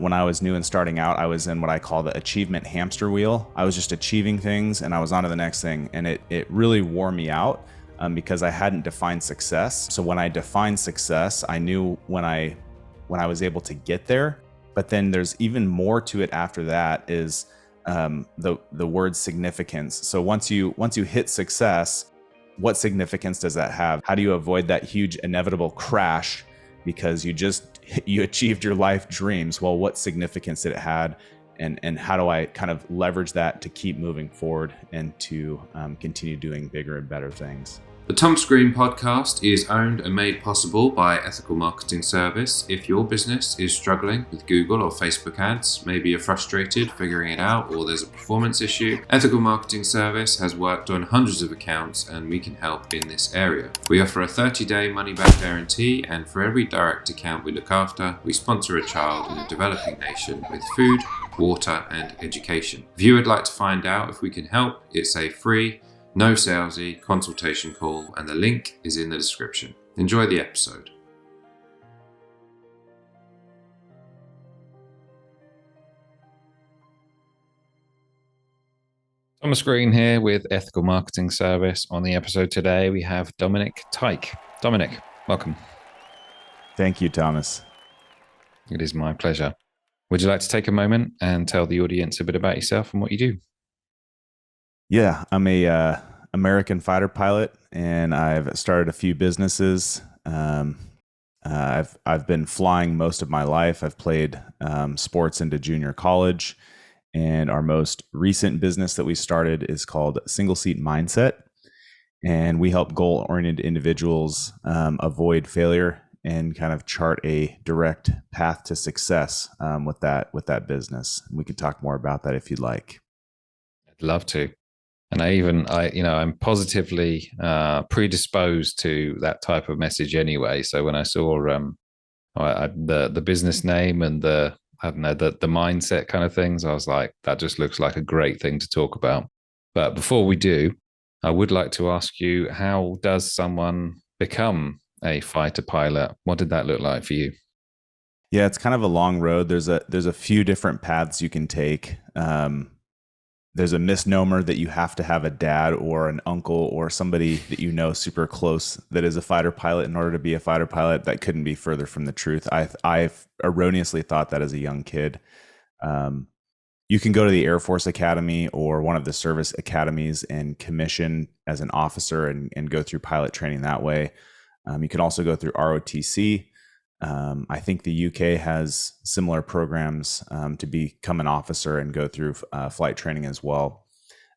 when I was new and starting out, I was in what I call the achievement hamster wheel. I was just achieving things and I was on to the next thing. And it really wore me out because I hadn't defined success. So when I defined success, I knew when I was able to get there. But then there's even more to it after that is the word significance. So once you hit success, what significance does that have? How do you avoid that huge inevitable crash because you achieved your life dreams? Well, what significance did it have? And how do I kind of leverage that to keep moving forward and to continue doing bigger and better things? The Tom Screen podcast is owned and made possible by Ethical Marketing Service. If your business is struggling with Google or Facebook ads, maybe you're frustrated figuring it out or there's a performance issue, Ethical Marketing Service has worked on hundreds of accounts and we can help in this area. We offer a 30-day money-back guarantee, and for every direct account we look after, we sponsor a child in a developing nation with food, water and education. If you would like to find out if we can help, it's a free, no salesy consultation call, and the link is in the description. Enjoy the episode. Thomas Green here with Ethical Marketing Service. On the episode today, we have Dominic Teich. Dominic, welcome. Thank you, Thomas. It is my pleasure. Would you like to take a moment and tell the audience a bit about yourself and what you do? Yeah, I'm a American fighter pilot, and I've started a few businesses. I've been flying most of my life. I've played sports into junior college, and our most recent business that we started is called Single Seat Mindset, and we help goal-oriented individuals avoid failure and kind of chart a direct path to success with that business. We could talk more about that if you'd like. I'd love to. And I'm positively predisposed to that type of message anyway. So when I saw the business name and the mindset kind of things, I was like, that just looks like a great thing to talk about. But before we do, I would like to ask you, how does someone become a fighter pilot? What did that look like for you? Yeah, it's kind of a long road. There's a few different paths you can take. There's a misnomer that you have to have a dad or an uncle or somebody that you know super close that is a fighter pilot in order to be a fighter pilot. That couldn't be further from the truth. I've erroneously thought that as a young kid. You can go to the Air Force Academy or one of the service academies and commission as an officer and go through pilot training that way. You can also go through ROTC. I think the UK has similar programs to become an officer and go through flight training as well.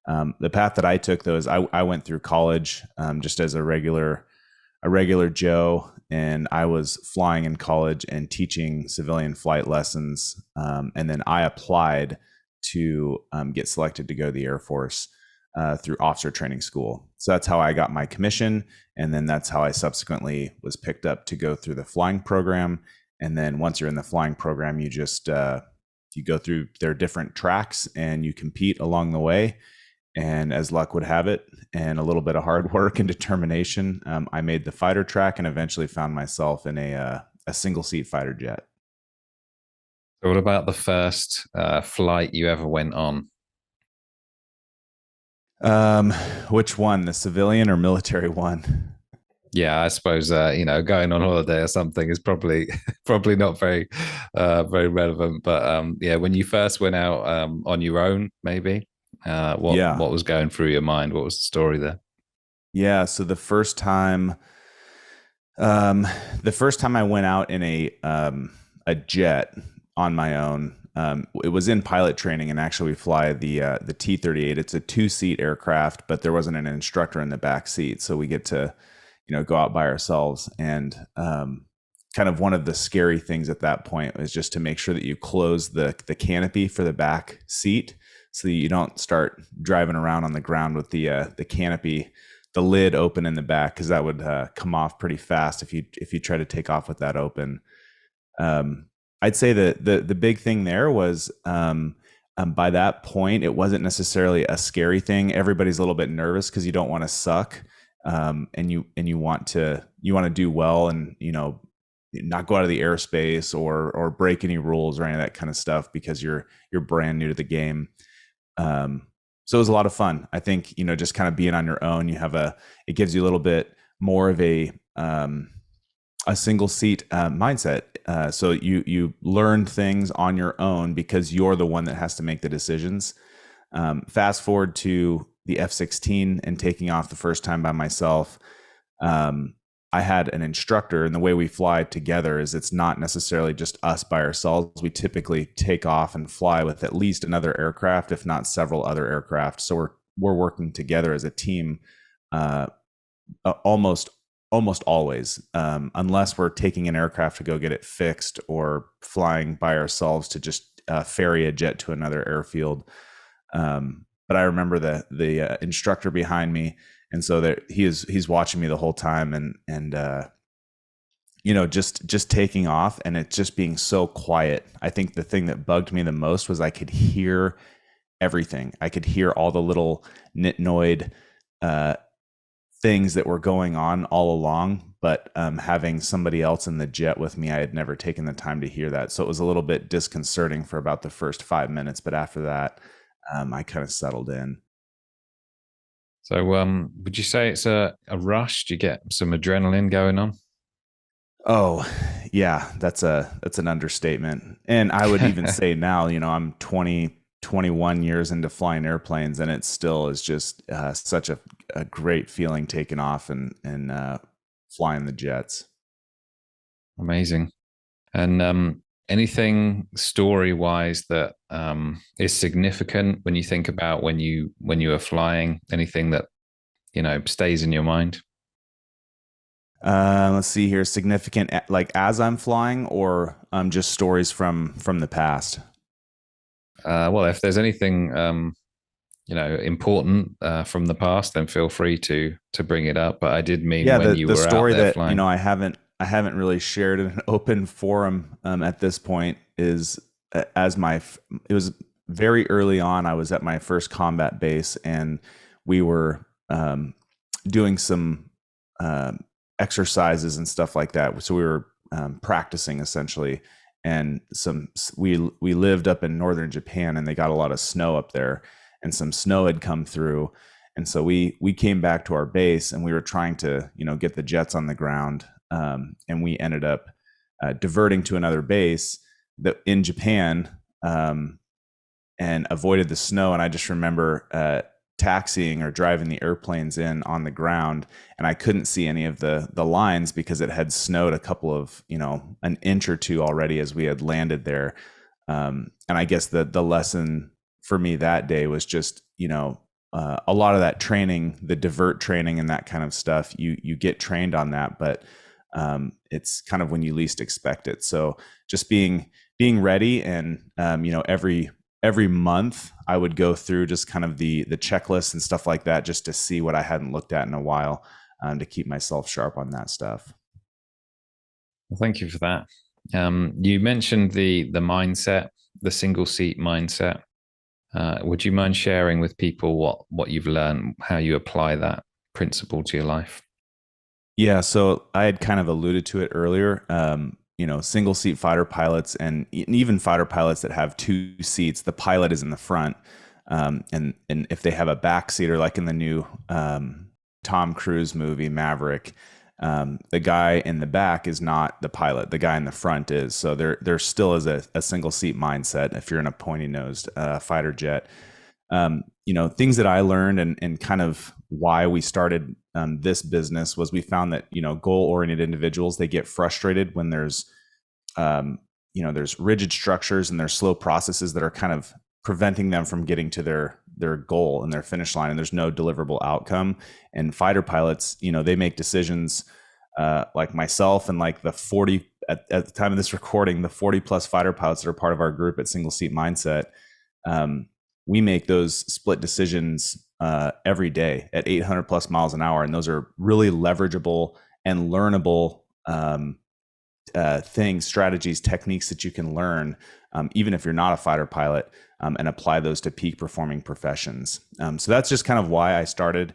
The path that I took, though, is I went through college just as a regular Joe, and I was flying in college and teaching civilian flight lessons. And then I applied to get selected to go to the Air Force through officer training school. So that's how I got my commission. And then that's how I subsequently was picked up to go through the flying program. And then once you're in the flying program, you just, you go through their different tracks and you compete along the way. And as luck would have it, and a little bit of hard work and determination, I made the fighter track and eventually found myself in a single seat fighter jet. So what about the first flight you ever went on? Which one, the civilian or military one? Yeah, I suppose going on holiday or something is probably not very relevant. But yeah, when you first went out on your own, maybe what was going through your mind? What was the story there? Yeah, so the first time I went out in a jet on my own. It was in pilot training, and actually we fly the T-38. It's a 2-seat aircraft, but there wasn't an instructor in the back seat, so we get to go out by ourselves. And kind of one of the scary things at that point was just to make sure that you close the canopy for the back seat, so that you don't start driving around on the ground with the canopy, the lid open in the back, because that would come off pretty fast if you try to take off with that open. I'd say that the big thing there was by that point, it wasn't necessarily a scary thing. Everybody's a little bit nervous because you don't want to suck, and you want to do well, and not go out of the airspace or break any rules or any of that kind of stuff because you're brand new to the game. So it was a lot of fun. I think, just kind of being on your own, it gives you a little bit more of a single seat mindset. So you learn things on your own because you're the one that has to make the decisions. Fast forward to the F-16 and taking off the first time by myself. I had an instructor, and the way we fly together is it's not necessarily just us by ourselves. We typically take off and fly with at least another aircraft, if not several other aircraft. So we're working together as a team, almost always, unless we're taking an aircraft to go get it fixed or flying by ourselves to just ferry a jet to another airfield. But I remember the instructor behind me, and so that he's watching me the whole time, and just taking off, and it just being so quiet. I think the thing that bugged me the most was I could hear everything. I could hear all the little nitnoid things that were going on all along, but having somebody else in the jet with me, I had never taken the time to hear that. So it was a little bit disconcerting for about the first 5 minutes, but after that, I kind of settled in. So would you say it's a rush? Do you get some adrenaline going on? Oh, yeah, that's an understatement. And I would even say now, I'm 21 years into flying airplanes, and it still is just such a great feeling taking off and flying the jets. Amazing. And anything story-wise that is significant when you think about when you were flying? Anything that stays in your mind? Let's see here. Significant, like as I'm flying, or just stories from the past. Well, if there's anything important from the past, then feel free to bring it up. But I did mean when you were story out there that flying. I haven't really shared in an open forum at this point is it was very early on. I was at my first combat base, and we were doing some exercises and stuff like that. So we were practicing essentially, and we lived up in northern Japan, and they got a lot of snow up there, and some snow had come through, and so we came back to our base, and we were trying to get the jets on the ground, and we ended up diverting to another base in Japan, and avoided the snow. And I just remember taxiing or driving the airplanes in on the ground, and I couldn't see any of the lines because it had snowed a couple of an inch or two already as we had landed there. And I guess the lesson for me that day was just a lot of that training, the divert training and that kind of stuff, you get trained on that, but it's kind of when you least expect it. So just being ready, and every month I would go through just kind of the checklist and stuff like that, just to see what I hadn't looked at in a while, to keep myself sharp on that stuff. Well, thank you for that. You mentioned the mindset, the single seat mindset. Would you mind sharing with people what you've learned, how you apply that principle to your life? Yeah, so I had kind of alluded to it earlier. Single seat fighter pilots, and even fighter pilots that have two seats, the pilot is in the front. And if they have a backseater, like in the new Tom Cruise movie Maverick, the guy in the back is not the pilot. The guy in the front is. So there still is a single seat mindset if you're in a pointy nosed fighter jet. Things that I learned, and kind of why we started this business, was we found that goal-oriented individuals, they get frustrated when there's rigid structures and there's slow processes that are kind of preventing them from getting to their goal and their finish line, and there's no deliverable outcome. And fighter pilots, they make decisions like myself and like the 40 at the time of this recording, the 40 plus fighter pilots that are part of our group at Single Seat Mindset. We make those split decisions every day at 800 plus miles an hour. And those are really leverageable and learnable things, strategies, techniques that you can learn, even if you're not a fighter pilot, and apply those to peak performing professions. So that's just kind of why I started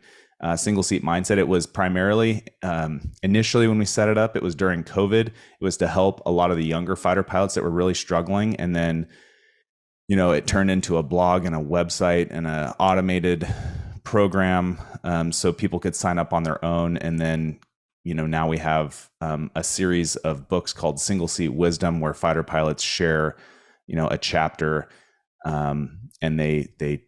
single seat mindset. It was primarily initially when we set it up, it was during COVID. It was to help a lot of the younger fighter pilots that were really struggling. And then, it turned into a blog and a website and an automated program, so people could sign up on their own. And then, now we have a series of books called Single Seat Wisdom, where fighter pilots share, a chapter, and they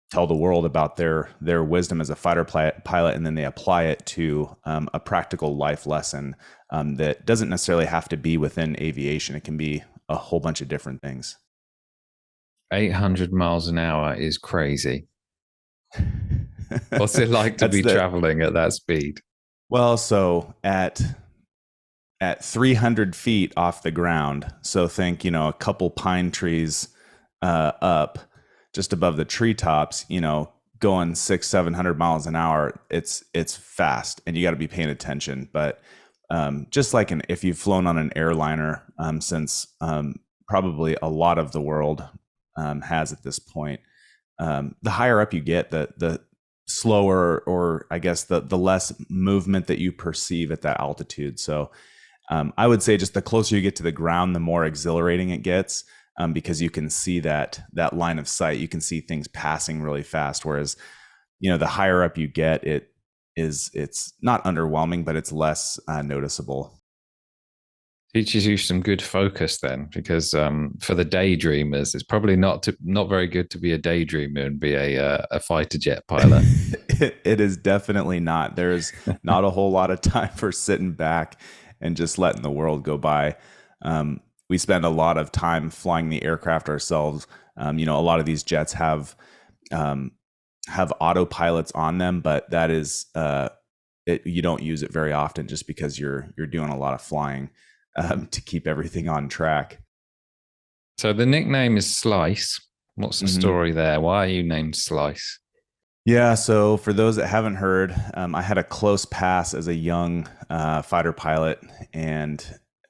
tell the world about their wisdom as a fighter pilot, and then they apply it to a practical life lesson that doesn't necessarily have to be within aviation. It can be a whole bunch of different things. 800 miles an hour is crazy. What's it like to be traveling at that speed? Well, so at 300 feet off the ground, so think, a couple pine trees up just above the treetops, going 600-700 miles an hour, it's fast, and you got to be paying attention. But just like if you've flown on an airliner, since probably a lot of the world has at this point, the higher up you get, the slower, or I guess the less movement that you perceive at that altitude. So I would say just the closer you get to the ground, the more exhilarating it gets, because you can see that line of sight. You can see things passing really fast. Whereas, the higher up you get, it's not underwhelming, but it's less noticeable. Teaches you some good focus then, because for the daydreamers, it's probably not very good to be a daydreamer and be a fighter jet pilot. It is definitely not. There's not a whole lot of time for sitting back and just letting the world go by. We spend a lot of time flying the aircraft ourselves. A lot of these jets have autopilots on them, but that is you don't use it very often, just because you're doing a lot of flying to keep everything on track. So the nickname is Slice. What's the story there? Why are you named Slice? Yeah, so for those that haven't heard, I had a close pass as a young fighter pilot, and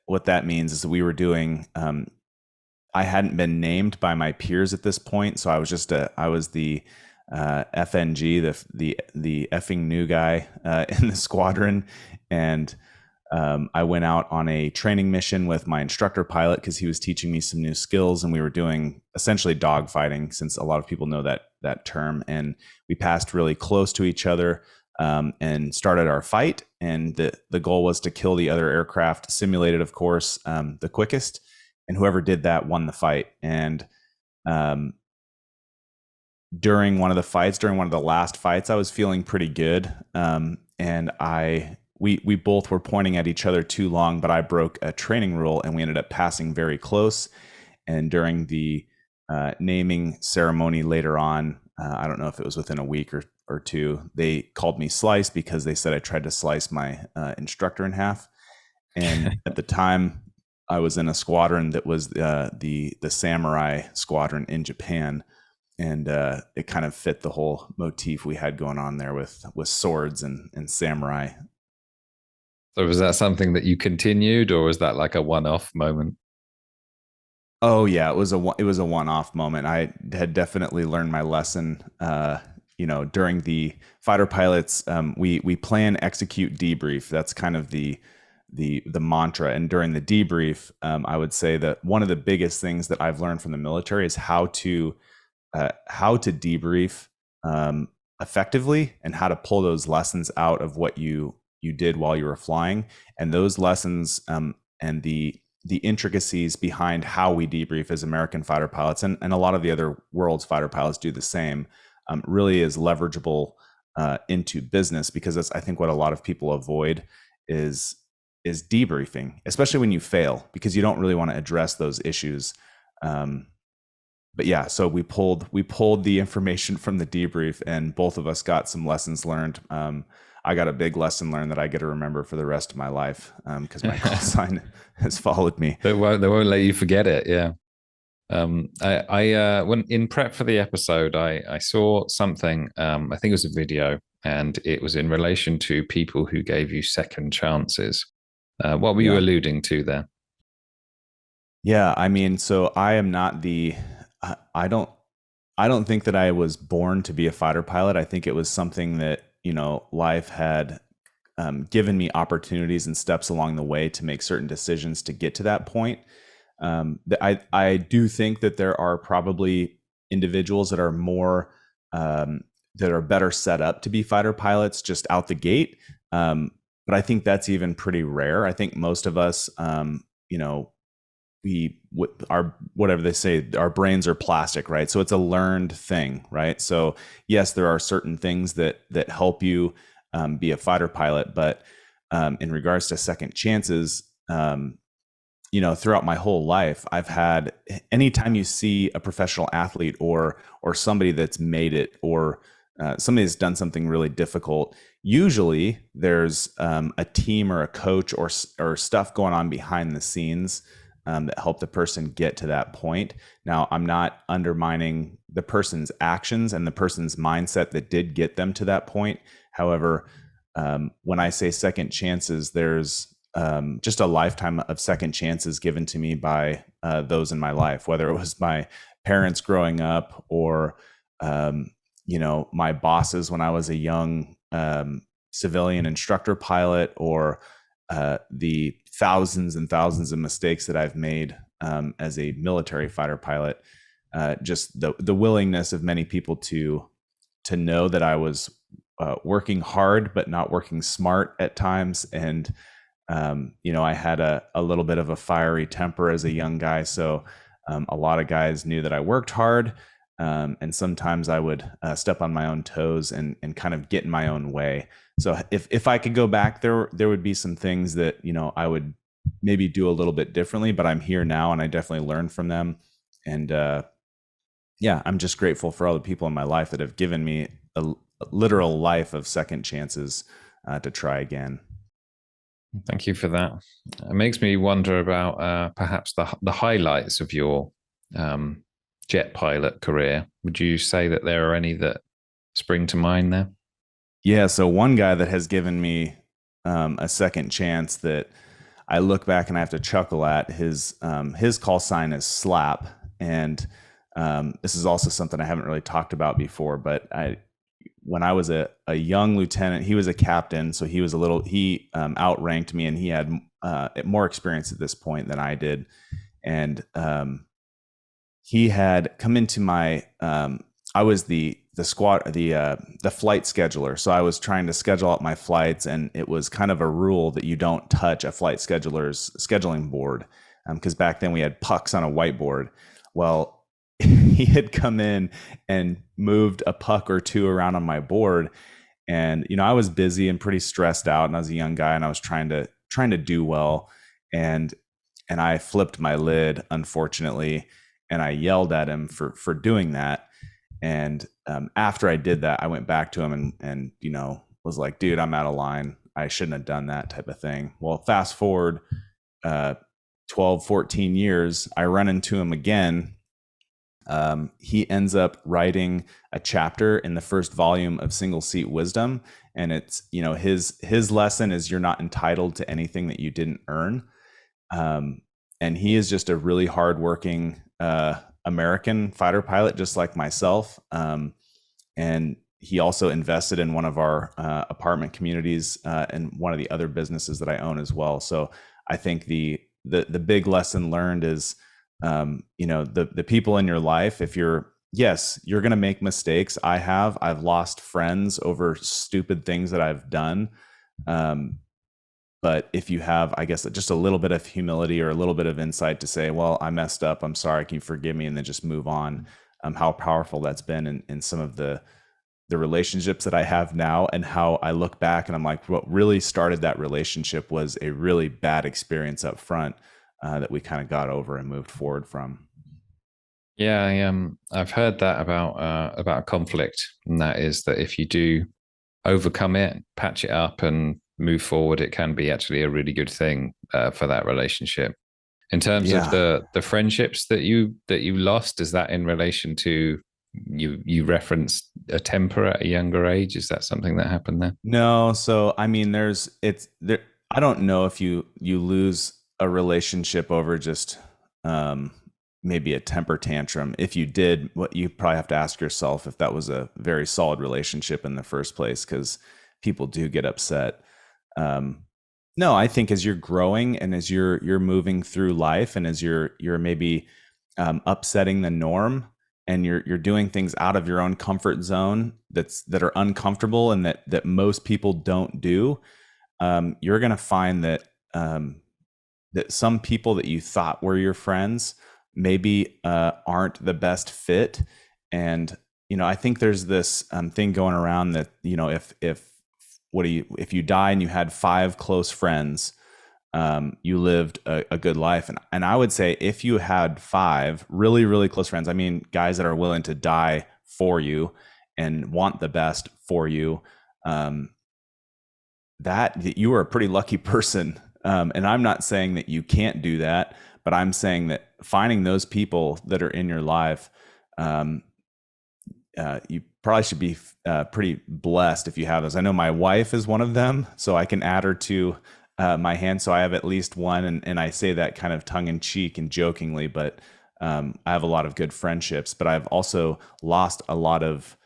what that means is that we were doing. I hadn't been named by my peers at this point, so I was the FNG, the effing new guy in the squadron, and I went out on a training mission with my instructor pilot because he was teaching me some new skills, and we were doing essentially dogfighting, since a lot of people know that term. And we passed really close to each other and started our fight. And the goal was to kill the other aircraft, simulated, of course, the quickest. And whoever did that won the fight. And during one of the last fights, I was feeling pretty good, and we both were pointing at each other too long, but I broke a training rule, and we ended up passing very close. And during the naming ceremony later on, I don't know if it was within a week or two, they called me Slice because they said I tried to slice my instructor in half. And at the time, I was in a squadron that was the samurai squadron in Japan. And it kind of fit the whole motif we had going on there with swords and samurai. So was that something that you continued, or was that like a one-off moment? Oh yeah, it was a one-off moment. I had definitely learned my lesson. During the fighter pilots, we plan, execute, debrief. That's kind of the mantra. And during the debrief, I would say that one of the biggest things that I've learned from the military is how to debrief effectively, and how to pull those lessons out of what you did while you were flying, and those lessons and the intricacies behind how we debrief as American fighter pilots, and a lot of the other world's fighter pilots do the same, really is leverageable into business, because that's, I think, what a lot of people avoid is debriefing, especially when you fail, because you don't really want to address those issues. But yeah, so we pulled the information from the debrief, and both of us got some lessons learned. I got a big lesson learned that I get to remember for the rest of my life, because my call sign has followed me. They won't let you forget it. Yeah. I when in prep for the episode, I saw something. I think it was a video, and it was in relation to people who gave you second chances. What were you alluding to there? Yeah, I mean, so I am not I don't think that I was born to be a fighter pilot. I think it was something that life had given me opportunities and steps along the way to make certain decisions to get to that point. I do think that there are probably individuals that are more that are better set up to be fighter pilots just out the gate. But I think that's even pretty rare. I think most of us, our whatever they say, our brains are plastic, right? So it's a learned thing, right? So yes, there are certain things that help you be a fighter pilot, but in regards to second chances, throughout my whole life, I've had, anytime you see a professional athlete or somebody that's made it, or somebody that's done something really difficult, usually there's a team or a coach or stuff going on behind the scenes that help the person get to that point. Now, I'm not undermining the person's actions and the person's mindset that did get them to that point. However, when I say second chances, there's just a lifetime of second chances given to me by those in my life, whether it was my parents growing up or, my bosses when I was a young civilian instructor pilot, or the thousands and thousands of mistakes that I've made as a military fighter pilot. Just the willingness of many people to know that I was working hard but not working smart at times, and I had a little bit of a fiery temper as a young guy, so a lot of guys knew that I worked hard, and sometimes I would step on my own toes and kind of get in my own way. So if I could go back, there would be some things that I would maybe do a little bit differently, but I'm here now and I definitely learned from them. And I'm just grateful for all the people in my life that have given me a literal life of second chances to try again. Thank you for that. It makes me wonder about perhaps the highlights of your jet pilot career. Would you say that there are any that spring to mind there? Yeah, so one guy that has given me a second chance that I look back and I have to chuckle at, his call sign is Slap, and this is also something I haven't really talked about before, but when I was a young lieutenant, he was a captain, so he outranked me, and he had more experience at this point than I did, and he had come into my I was the flight scheduler, so I was trying to schedule out my flights, and it was kind of a rule that you don't touch a flight scheduler's scheduling board, because back then we had pucks on a whiteboard. Well, he had come in and moved a puck or two around on my board, and I was busy and pretty stressed out, and I was a young guy, and I was trying to do well, and I flipped my lid, unfortunately, and I yelled at him for doing that. And after I did that, I went back to him and was like, dude, I'm out of line. I shouldn't have done that, type of thing. Well, fast forward 12, 14 years, I run into him again. He ends up writing a chapter in the first volume of Single Seat Wisdom. And it's, his lesson is you're not entitled to anything that you didn't earn. And he is just a really hardworking American fighter pilot, just like myself. And he also invested in one of our apartment communities and one of the other businesses that I own as well. So I think the big lesson learned is, the people in your life, if you're going to make mistakes. I've lost friends over stupid things that I've done. But if you have, I guess, just a little bit of humility or a little bit of insight to say, well, I messed up, I'm sorry, can you forgive me? And then just move on. How powerful that's been in some of the relationships that I have now, and how I look back and I'm like, what really started that relationship was a really bad experience up front that we kind of got over and moved forward from. Yeah, I've heard that about conflict, and that is that if you do overcome it, patch it up, and move forward, it can be actually a really good thing for that relationship. In terms of the friendships that you lost, is that in relation to you referenced a temper at a younger age? Is that something that happened there? No. So I mean, I don't know if you lose a relationship over just maybe a temper tantrum. If you did, what you probably have to ask yourself if that was a very solid relationship in the first place, because people do get upset. No, I think as you're growing and as you're moving through life, and as you're maybe upsetting the norm, and you're doing things out of your own comfort zone that are uncomfortable and that most people don't do, you're going to find that that some people that you thought were your friends maybe aren't the best fit. And I think there's this thing going around that if you die and you had 5 close friends, you lived a good life. And I would say if you had 5 really, really close friends, I mean, guys that are willing to die for you and want the best for you, that you are a pretty lucky person. And I'm not saying that you can't do that, but I'm saying that finding those people that are in your life, you probably should be pretty blessed if you have those. I know my wife is one of them, so I can add her to my hand. So I have at least one, and I say that kind of tongue in cheek and jokingly, but I have a lot of good friendships. But I've also lost a lot of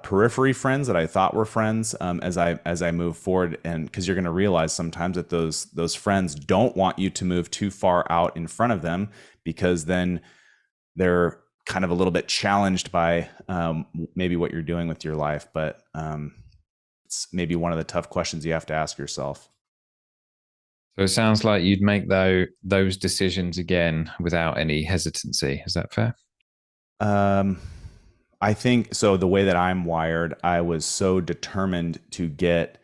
periphery friends that I thought were friends as I move forward, and because you're going to realize sometimes that those friends don't want you to move too far out in front of them, because then they're kind of a little bit challenged by maybe what you're doing with your life. But it's maybe one of the tough questions you have to ask yourself. So it sounds like you'd make those decisions again without any hesitancy. Is that fair? I think so. The way that I'm wired, I was so determined to get,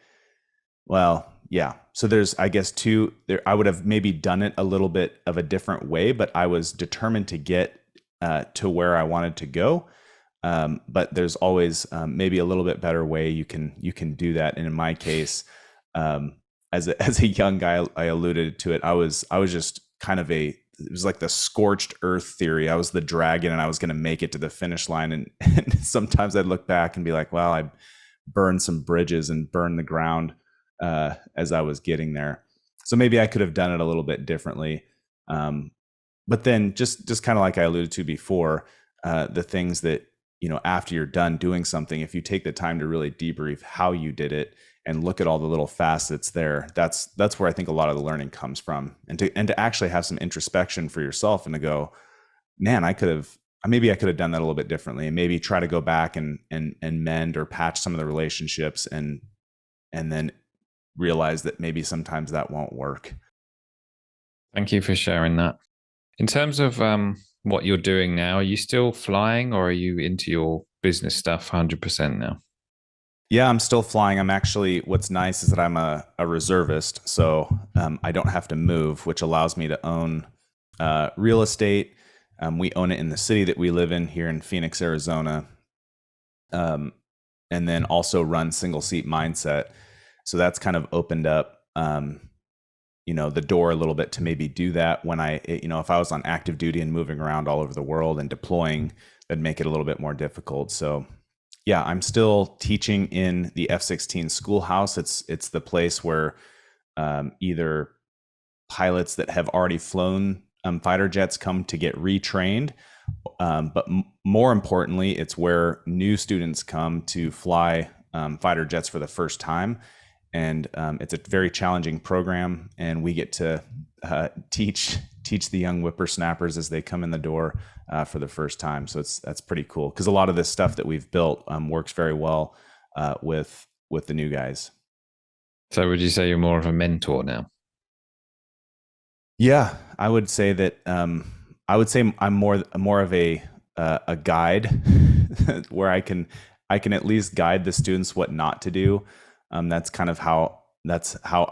well, yeah. So there's, I guess, I would have maybe done it a little bit of a different way, but I was determined to get to where I wanted to go. But there's always maybe a little bit better way you can do that. And in my case, as a young guy, I alluded to it. I was just kind of it was like the scorched earth theory. I was the dragon and I was going to make it to the finish line. And sometimes I'd look back and be like, well, I burned some bridges and burned the ground as I was getting there. So maybe I could have done it a little bit differently. But then just kind of like I alluded to before, the things that, after you're done doing something, if you take the time to really debrief how you did it and look at all the little facets there, that's where I think a lot of the learning comes from. And to actually have some introspection for yourself and to go, man, maybe I could have done that a little bit differently, and maybe try to go back and mend or patch some of the relationships, and then realize that maybe sometimes that won't work. Thank you for sharing that. In terms of what you're doing now, are you still flying, or are you into your business stuff 100% now? Yeah, I'm still flying. I'm actually, what's nice is that I'm a reservist, so I don't have to move, which allows me to own real estate. We own it in the city that we live in here in Phoenix, Arizona, and then also run single seat mindset. So that's kind of opened up, the door a little bit to maybe do that when if I was on active duty and moving around all over the world and deploying, that'd make it a little bit more difficult. So yeah, I'm still teaching in the F-16 schoolhouse. It's the place where either pilots that have already flown fighter jets come to get retrained, but more importantly, it's where new students come to fly fighter jets for the first time. And it's a very challenging program, and we get to teach the young whippersnappers as they come in the door for the first time. So that's pretty cool, because a lot of this stuff that we've built works very well with the new guys. So would you say you're more of a mentor now? Yeah, I would say that. I would say I'm more of a guide, where I can at least guide the students what not to do. That's kind of how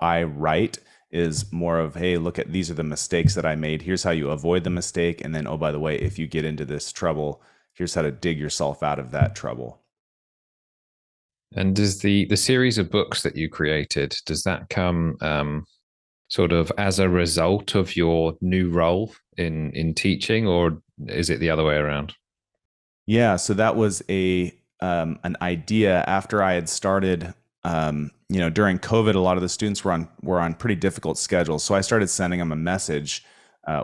I write, is more of, hey, look at, these are the mistakes that I made. Here's how you avoid the mistake. And then, oh, by the way, if you get into this trouble, here's how to dig yourself out of that trouble. And does the series of books that you created, does that come sort of as a result of your new role in teaching, or is it the other way around? Yeah, so that was an idea after I had started. During COVID, a lot of the students were on pretty difficult schedules. So I started sending them a message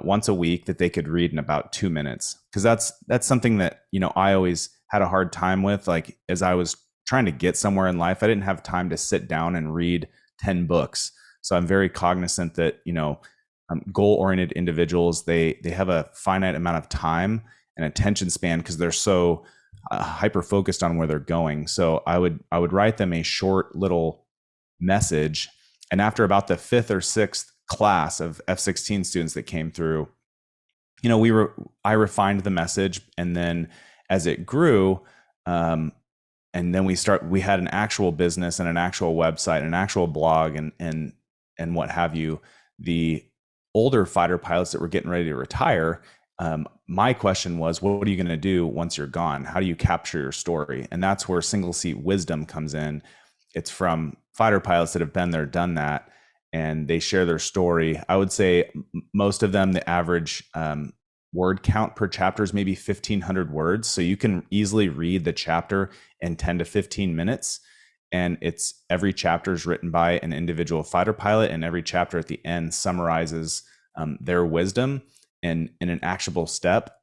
once a week that they could read in about 2 minutes. Because that's something that, you know, I always had a hard time with. Like, as I was trying to get somewhere in life, I didn't have time to sit down and read 10 books. So I'm very cognizant that, you know, goal-oriented individuals, they have a finite amount of time and attention span because they're so hyper focused on where they're going. So I would write them a short little message, and after about the fifth or sixth class of F-16 students that came through, you know, I refined the message, and then as it grew, and then we had an actual business and an actual website and an actual blog and what have you. The older fighter pilots that were getting ready to retire, my question was, what are you going to do once you're gone? How do you capture your story? And that's where single seat wisdom comes in. It's from fighter pilots that have been there, done that, and they share their story. I would say most of them, the average word count per chapter is maybe 1,500 words. So you can easily read the chapter in 10 to 15 minutes. And it's every chapter is written by an individual fighter pilot, and every chapter at the end summarizes their wisdom and in an actionable step.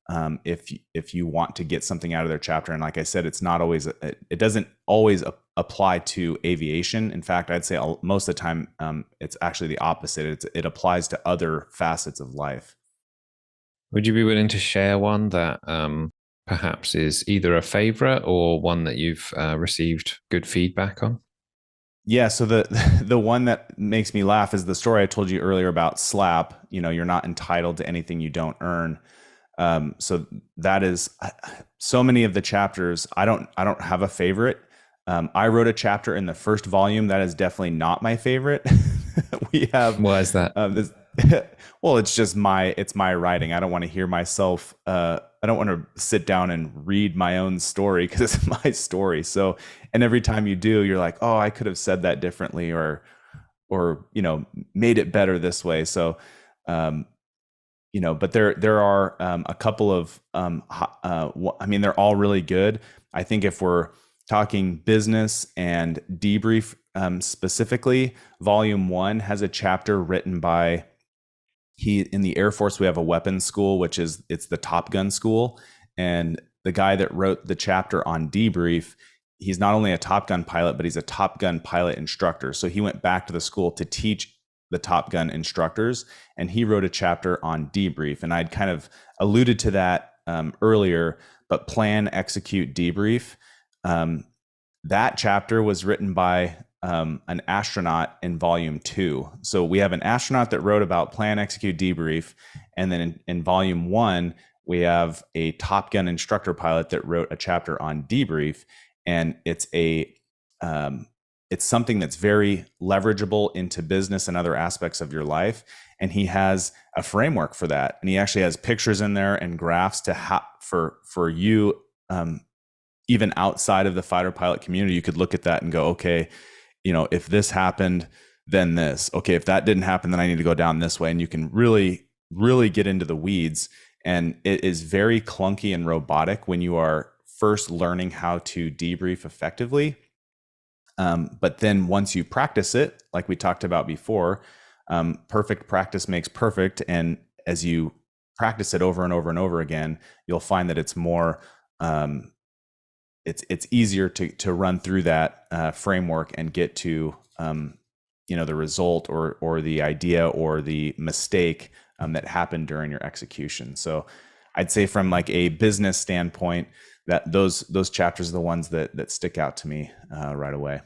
If you want to get something out of their chapter, and like I said, it's not always, it doesn't always apply to aviation. In fact, I'd say most of the time it's actually the opposite. It applies to other facets of life. Would you be willing to share one that perhaps is either a favorite or one that you've received good feedback on? Yeah, so the one that makes me laugh is the story I told you earlier about SLAP. You know, you're not entitled to anything you don't earn. So that is so many of the chapters. I don't have a favorite. I wrote a chapter in the first volume that is definitely not my favorite. We have. Why is that? Well, it's my writing. I don't want to hear myself. I don't want to sit down and read my own story because it's my story. So, and every time you do, you're like, oh, I could have said that differently, or you know, made it better this way. So, you know, but there are a couple of I mean, they're all really good. I think if we're talking business and debrief specifically, volume 1 has a chapter written by in the Air Force. We have a weapons school, it's the Top Gun school, and the guy that wrote the chapter on debrief, he's not only a Top Gun pilot, but he's a Top Gun pilot instructor. So he went back to the school to teach the Top Gun instructors, and he wrote a chapter on debrief. And I'd kind of alluded to that earlier, but plan, execute, debrief. That chapter was written by an astronaut in volume 2. So we have an astronaut that wrote about plan, execute, debrief. And then in volume 1, we have a Top Gun instructor pilot that wrote a chapter on debrief. And it's something that's very leverageable into business and other aspects of your life. And he has a framework for that. And he actually has pictures in there and graphs for you, even outside of the fighter pilot community. You could look at that and go, okay, you know, if this happened, then this. Okay, if that didn't happen, then I need to go down this way. And you can really, really get into the weeds. And it is very clunky and robotic when you are first learning how to debrief effectively. But then once you practice it, like we talked about before, perfect practice makes perfect. And as you practice it over and over and over again, you'll find that it's more, it's easier to run through that framework and get to you know, the result or the idea or the mistake that happened during your execution. So I'd say from like a business standpoint, that those chapters are the ones that stick out to me right away.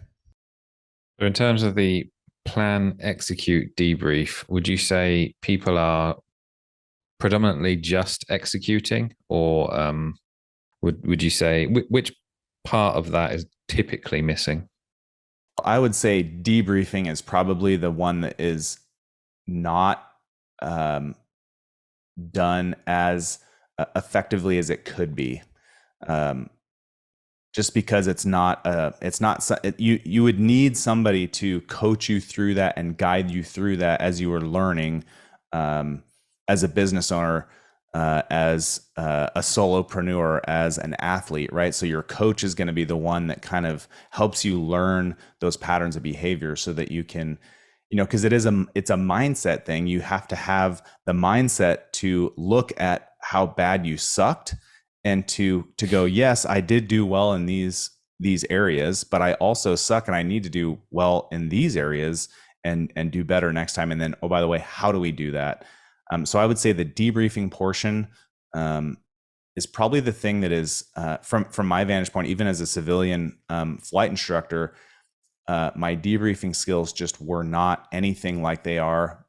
So in terms of the plan, execute, debrief, would you say people are predominantly just executing, or would you say which part of that is typically missing? I would say debriefing is probably the one that is not done as effectively as it could be. Just because you would need somebody to coach you through that and guide you through that as you were learning, as a business owner, as a solopreneur, as an athlete, right? So your coach is going to be the one that kind of helps you learn those patterns of behavior so that you can because it's a mindset thing. You have to have the mindset to look at how bad you sucked and to go, yes, I did do well in these areas, but I also suck and I need to do well in these areas and do better next time. And then, oh, by the way, how do we do that? So I would say the debriefing portion is probably the thing that is, from my vantage point, even as a civilian flight instructor, my debriefing skills just were not anything like they are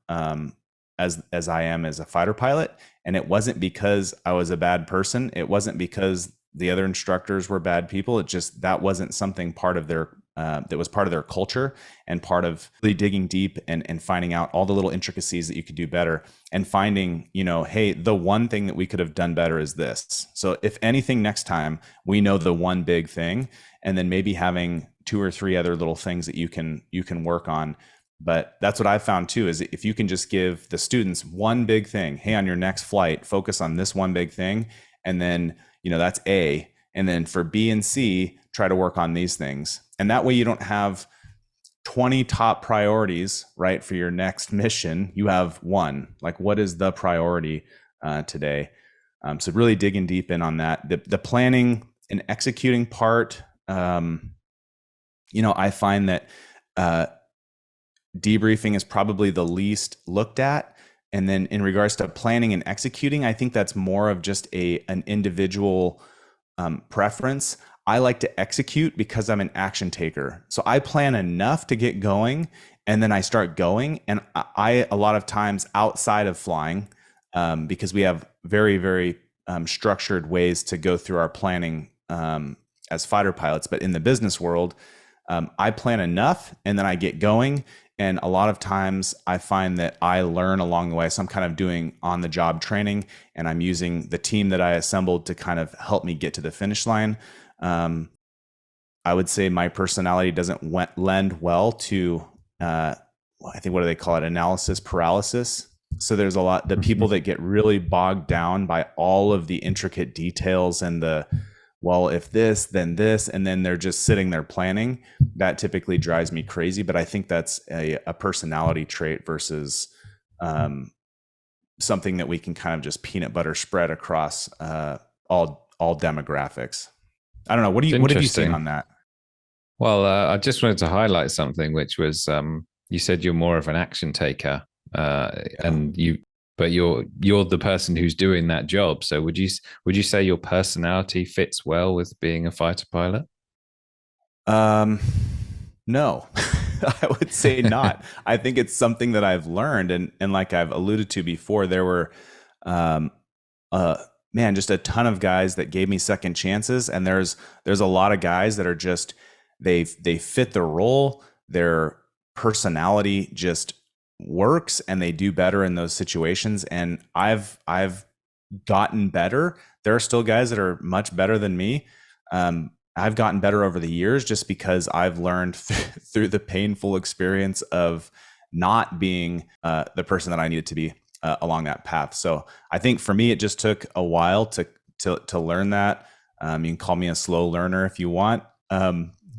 as I am as a fighter pilot. And it wasn't because I was a bad person. It wasn't because the other instructors were bad people. It just, that wasn't something part of their that was part of their culture and part of really digging deep and finding out all the little intricacies that you could do better and finding, hey, the one thing that we could have done better is this. So if anything, next time we know the one big thing, and then maybe having 2 or 3 other little things that you can work on. But that's what I found too, is if you can just give the students one big thing, hey, on your next flight, focus on this one big thing. And then, that's A. And then for B and C, try to work on these things. And that way you don't have 20 top priorities, right? For your next mission, you have one. Like, what is the priority today? So really digging deep in on that. The planning and executing part, I find that debriefing is probably the least looked at. And then in regards to planning and executing, I think that's more of just an individual preference. I like to execute because I'm an action taker. So I plan enough to get going, and then I start going. And I a lot of times outside of flying, because we have very, very structured ways to go through our planning as fighter pilots. But in the business world, I plan enough and then I get going. And a lot of times I find that I learn along the way. So I'm kind of doing on the job training, and I'm using the team that I assembled to kind of help me get to the finish line. I would say my personality doesn't lend well to, I think, what do they call it? Analysis paralysis. So there's a lot, the people that get really bogged down by all of the intricate details and if this, then this, and then they're just sitting there planning. That typically drives me crazy. But I think that's a personality trait versus something that we can kind of just peanut butter spread across all demographics. I don't know. What have you seen on that? Well, I just wanted to highlight something, which was you said you're more of an action taker, and you're the person who's doing that job. So would you say your personality fits well with being a fighter pilot? No, I would say not. I think it's something that I've learned, and like I've alluded to before, there were, just a ton of guys that gave me second chances, and there's a lot of guys that are just they fit the role, their personality just works, and they do better in those situations. And I've gotten better. There are still guys that are much better than me. I've gotten better over the years just because I've learned through the painful experience of not being the person that I needed to be along that path. So I think for me, it just took a while to learn that. You can call me a slow learner if you want.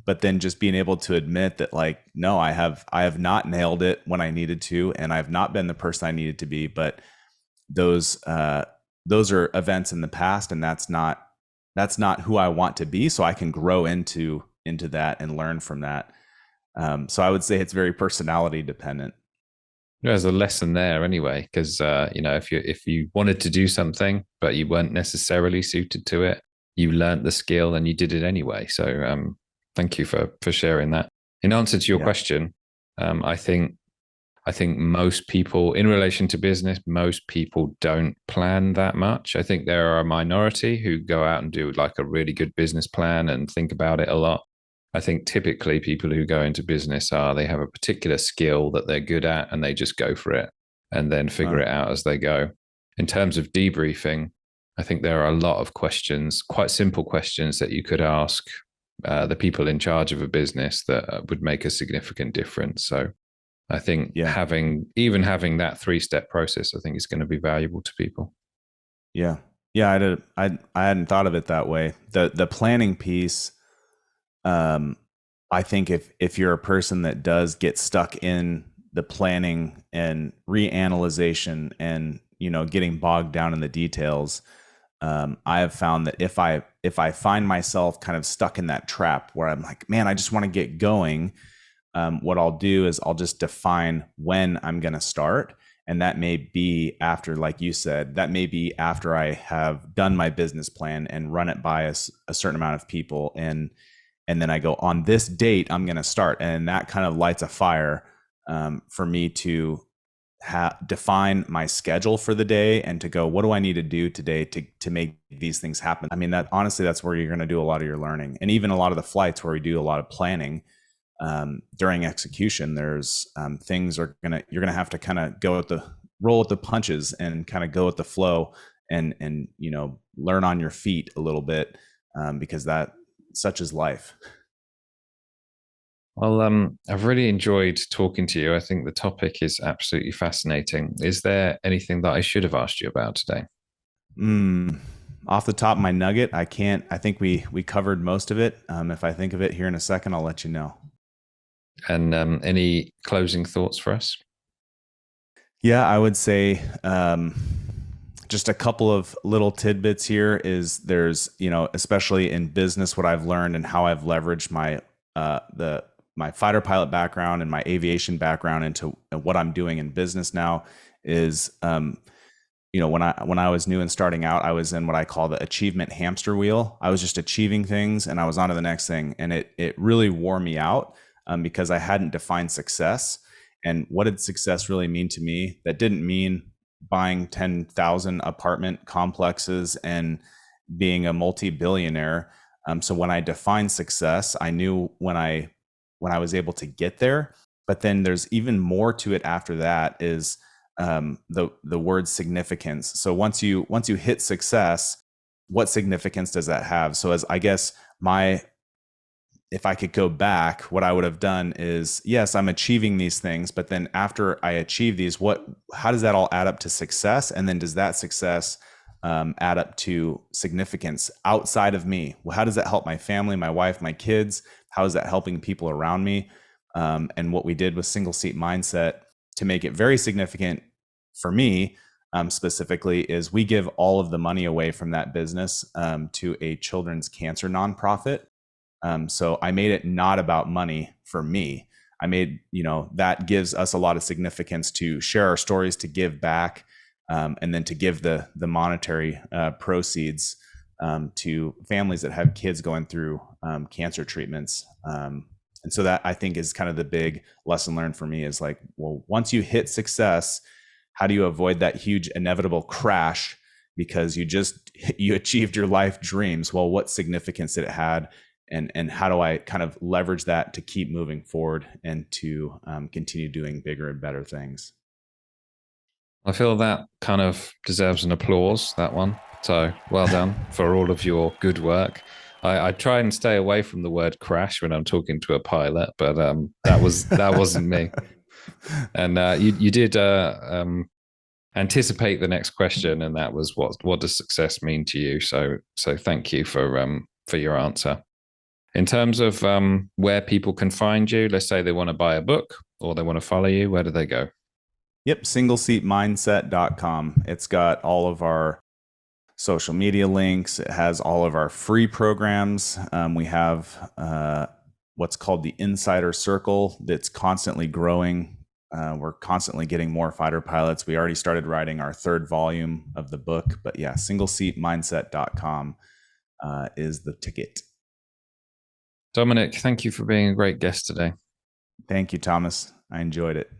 But then just being able to admit that, like, no, I have not nailed it when I needed to, and I've not been the person I needed to be. But those are events in the past, and that's not who I want to be. So I can grow into that and learn from that. So I would say it's very personality dependent. There's a lesson there anyway, because if you wanted to do something but you weren't necessarily suited to it, you learned the skill and you did it anyway. So thank you for sharing that. In answer to your question, I think most people, in relation to business, most people don't plan that much. I think there are a minority who go out and do like a really good business plan and think about it a lot. I think typically people who go into business they have a particular skill that they're good at and they just go for it and then figure it out as they go. In terms of debriefing, I think there are a lot of questions, quite simple questions that you could ask the people in charge of a business that would make a significant difference. So I think having that 3-step process, I think is going to be valuable to people. Yeah. I hadn't thought of it that way. The planning piece, I think if you're a person that does get stuck in the planning and reanalyzation and, getting bogged down in the details, I have found that if I find myself kind of stuck in that trap where I'm like, man, I just want to get going, what I'll do is I'll just define when I'm going to start. And that may be after, like you said, that may be after I have done my business plan and run it by a certain amount of people. And then I go, on this date, I'm going to start. And that kind of lights a fire for me to define my schedule for the day and to go, what do I need to do today to make these things happen? I mean, that honestly, that's where you're going to do a lot of your learning. And even a lot of the flights where we do a lot of planning, during execution, there's things you're gonna have to kind of roll with the punches and kind of go with the flow and learn on your feet a little bit, because such is life. Well, I've really enjoyed talking to you. I think the topic is absolutely fascinating. Is there anything that I should have asked you about today? Off the top of my nugget, I can't. I think we covered most of it. If I think of it here in a second, I'll let you know. And any closing thoughts for us? Yeah, I would say just a couple of little tidbits here is there's, especially in business, what I've learned and how I've leveraged my fighter pilot background and my aviation background into what I'm doing in business now is, when I was new and starting out, I was in what I call the achievement hamster wheel. I was just achieving things and I was on to the next thing. And it really wore me out. Because I hadn't defined success. And what did success really mean to me? That didn't mean buying 10,000 apartment complexes and being a multi-billionaire. So when I defined success, I knew when I was able to get there. But then there's even more to it after that is the word significance. So once you hit success, what significance does that have? So as I guess if I could go back, what I would have done is, yes, I'm achieving these things, but then after I achieve these, how does that all add up to success? And then does that success add up to significance outside of me? Well, how does that help my family, my wife, my kids? How is that helping people around me? And what we did with single seat mindset to make it very significant for me specifically is we give all of the money away from that business to a children's cancer nonprofit. So I made it not about money for me. I made, that gives us a lot of significance to share our stories, to give back, and then to give the monetary proceeds to families that have kids going through cancer treatments. And so that I think is kind of the big lesson learned for me is like, well, once you hit success, how do you avoid that huge inevitable crash because you achieved your life dreams? Well, what significance did it have? And how do I kind of leverage that to keep moving forward and to continue doing bigger and better things? I feel that kind of deserves an applause, that one. So well done for all of your good work. I try and stay away from the word crash when I'm talking to a pilot, but that wasn't me. And you did anticipate the next question, and that was what does success mean to you? So thank you for your answer. In terms of where people can find you, let's say they want to buy a book or they want to follow you, where do they go? Yep, singleseatmindset.com. It's got all of our social media links. It has all of our free programs. We have what's called the Insider Circle that's constantly growing. We're constantly getting more fighter pilots. We already started writing our third volume of the book. But yeah, singleseatmindset.com is the ticket. Dominic, thank you for being a great guest today. Thank you, Thomas. I enjoyed it.